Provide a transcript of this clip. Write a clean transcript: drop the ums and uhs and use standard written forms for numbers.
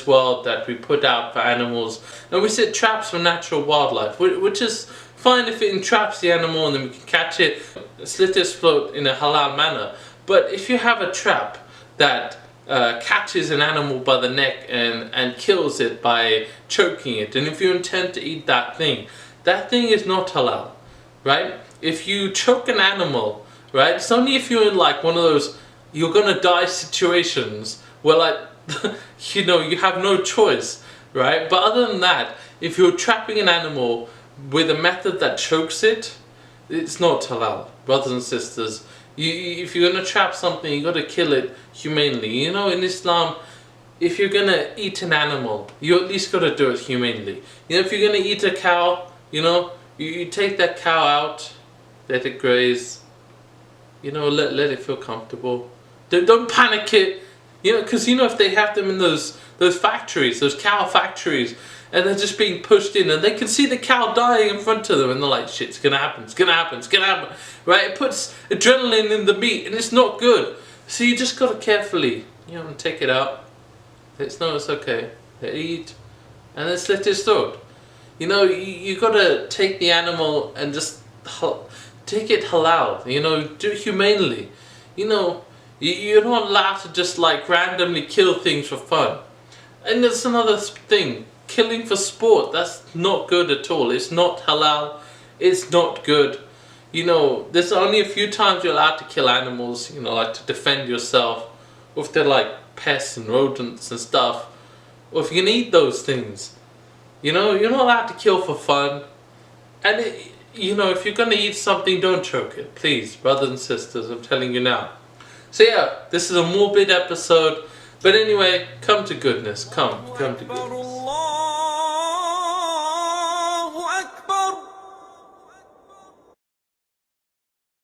this world that we put out for animals, and we set traps for natural wildlife, which is fine if it entraps the animal and then we can catch it, slit its throat in a halal manner. But if you have a trap that catches an animal by the neck and kills it by choking it, and if you intend to eat that thing is not halal, right? If you choke an animal, right, it's only if you're in like one of those you're gonna die situations where like you know, you have no choice, right? But other than that, if you're trapping an animal with a method that chokes it, it's not halal, brothers and sisters. If you're gonna trap something, you gotta kill it humanely. You know, in Islam, if you're gonna eat an animal, you at least gotta do it humanely. You know, if you're gonna eat a cow, you know, you take that cow out, let it graze. You know, let it feel comfortable. Don't panic it. You know, because you know, if they have them in those factories, those cow factories, and they're just being pushed in, and they can see the cow dying in front of them, and they're like, shit, it's gonna happen, it's gonna happen, it's gonna happen, right? It puts adrenaline in the meat, and it's not good. So you just gotta carefully, you know, take it out. Let know it's okay. Let it eat, and then slit its throat. You know, you gotta take the animal and just take it halal. You know, do it humanely. You know, you're not allowed to just like randomly kill things for fun. And there's another thing. Killing for sport, that's not good at all. It's not halal. It's not good. You know, there's only a few times you're allowed to kill animals, you know, like to defend yourself. Or if they're like pests and rodents and stuff. Or if you can eat those things. You know, you're not allowed to kill for fun. And, you know, if you're going to eat something, don't choke it. Please, brothers and sisters, I'm telling you now. So yeah, this is a morbid episode. But anyway, come to goodness. Come to goodness.